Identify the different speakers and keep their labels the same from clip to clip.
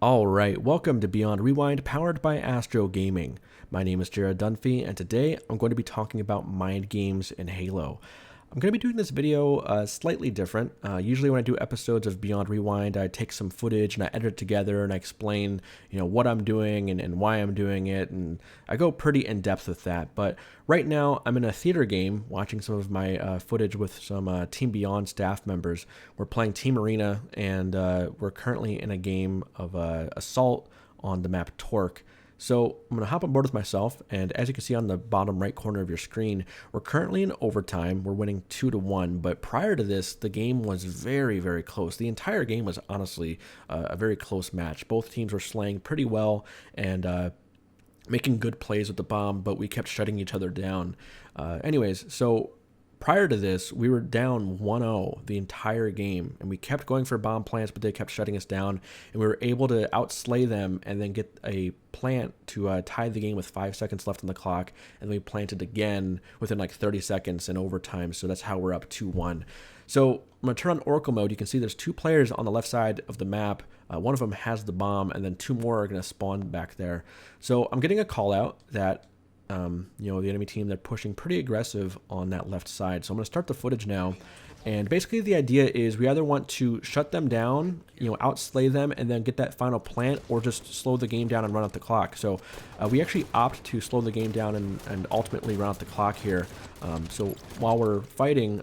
Speaker 1: All right, welcome to Beyond Rewind, powered by Astro Gaming. My name is Jared Dunphy, and today I'm going to be talking about mind games in Halo. I'm going to be doing this video slightly different. Usually when I do episodes of Beyond Rewind, I take some footage and I edit it together and I explain, what I'm doing and why I'm doing it, and I go pretty in depth with that. But right now, I'm in a theater game watching some of my footage with some Team Beyond staff members. We're playing Team Arena, and we're currently in a game of Assault on the map Torque. So I'm going to hop on board with myself, and as you can see on the bottom right corner of your screen, we're currently in overtime. We're winning 2-1, but prior to this, the game was very, very close. The entire game was honestly a very close match. Both teams were slaying pretty well and making good plays with the bomb, but we kept shutting each other down. So prior to this, we were down 1-0 the entire game, and we kept going for bomb plants, but they kept shutting us down, and we were able to outslay them and then get a plant to tie the game with 5 seconds left on the clock, and we planted again within like 30 seconds in overtime, so that's how we're up 2-1. So I'm going to turn on Oracle mode. You can see there's two players on the left side of the map. One of them has the bomb, and then two more are going to spawn back there. So I'm getting a call out that the enemy team, they're pushing pretty aggressive on that left side. So I'm going to start the footage now. And basically the idea is we either want to shut them down, outslay them and then get that final plant, or just slow the game down and run out the clock. So we actually opt to slow the game down and ultimately run out the clock here. So while we're fighting,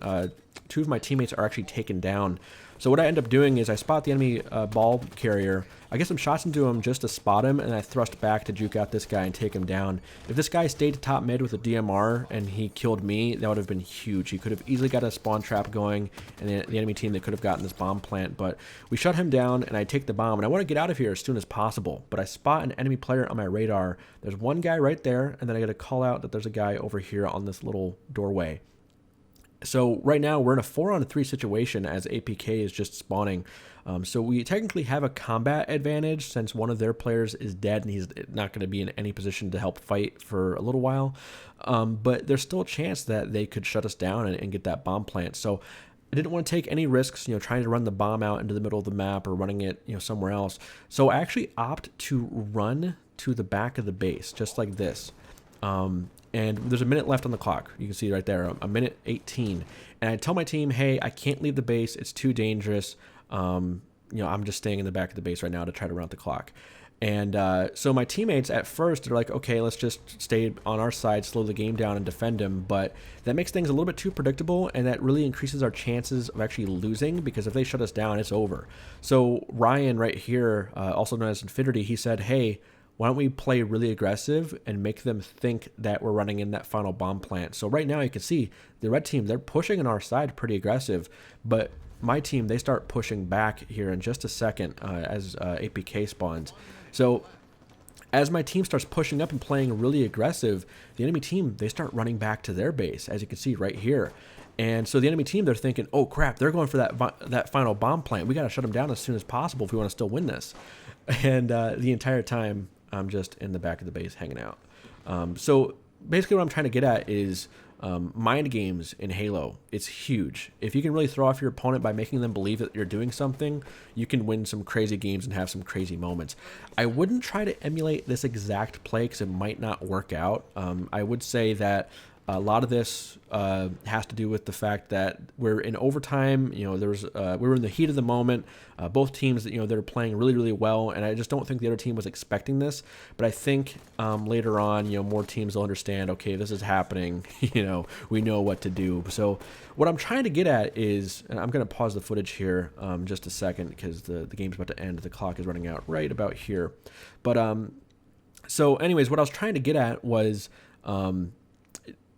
Speaker 1: two of my teammates are actually taken down. So what I end up doing is I spot the enemy ball carrier. I get some shots into him just to spot him, and I thrust back to juke out this guy and take him down. If this guy stayed top mid with a DMR and he killed me, that would have been huge. He could have easily got a spawn trap going, and the enemy team, they could have gotten this bomb plant. But we shut him down, and I take the bomb, and I want to get out of here as soon as possible. But I spot an enemy player on my radar. There's one guy right there, and then I get a call out that there's a guy over here on this little doorway. So right now we're in a 4-on-3 situation as APK is just spawning. So we technically have a combat advantage since one of their players is dead and he's not going to be in any position to help fight for a little while. But there's still a chance that they could shut us down and get that bomb plant. So I didn't want to take any risks, trying to run the bomb out into the middle of the map or running it, somewhere else. So I actually opt to run to the back of the base, just like this. And there's a minute left on the clock. You can see right there, a minute 18. And I tell my team, hey, I can't leave the base. It's too dangerous. I'm just staying in the back of the base right now to try to run out the clock. And so my teammates at first are like, okay, let's just stay on our side, slow the game down and defend him. But that makes things a little bit too predictable, and that really increases our chances of actually losing, because if they shut us down, it's over. So Ryan right here, also known as Infinity, he said, hey, why don't we play really aggressive and make them think that we're running in that final bomb plant? So right now you can see the red team, they're pushing on our side pretty aggressive, but my team, they start pushing back here in just a second as APK spawns. So as my team starts pushing up and playing really aggressive, the enemy team, they start running back to their base, as you can see right here. And so the enemy team, they're thinking, oh crap, they're going for that final bomb plant. We got to shut them down as soon as possible if we want to still win this. And the entire time, I'm just in the back of the base hanging out. So basically what I'm trying to get at is mind games in Halo. It's huge. If you can really throw off your opponent by making them believe that you're doing something, you can win some crazy games and have some crazy moments. I wouldn't try to emulate this exact play because it might not work out. I would say that a lot of this has to do with the fact that we're in overtime. We were in the heat of the moment. Both teams, they're playing really, really well, and I just don't think the other team was expecting this. But I think later on, more teams will understand. Okay, this is happening. We know what to do. So what I'm trying to get at is, and I'm going to pause the footage here just a second because the game's about to end. The clock is running out right about here. But so, anyways, what I was trying to get at was.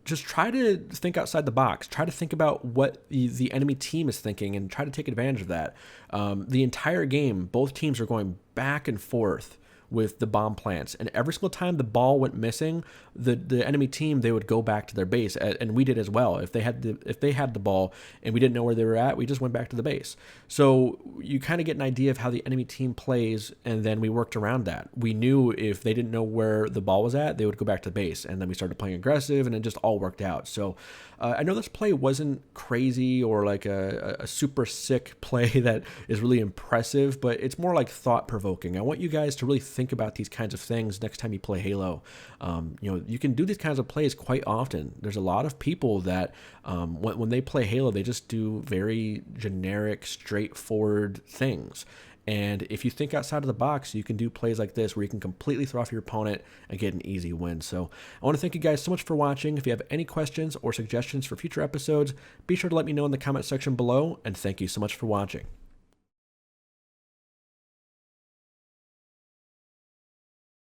Speaker 1: Just try to think outside the box. Try to think about what the enemy team is thinking and try to take advantage of that. The entire game, both teams are going back and forth with the bomb plants, and every single time the ball went missing, the enemy team, they would go back to their base, and we did as well. If they had the ball and we didn't know where they were at, we just went back to the base. So you kind of get an idea of how the enemy team plays, and then we worked around that. We knew if they didn't know where the ball was at, they would go back to the base, and then we started playing aggressive, and it just all worked out. So I know this play wasn't crazy or like a super sick play that is really impressive, but it's more like thought-provoking. I want you guys to really think about these kinds of things next time you play Halo. You can do these kinds of plays quite often. There's a lot of people that when they play Halo, they just do very generic, straightforward things. And if you think outside of the box, you can do plays like this where you can completely throw off your opponent and get an easy win. So I want to thank you guys so much for watching. If you have any questions or suggestions for future episodes, be sure to let me know in the comment section below. And thank you so much for watching.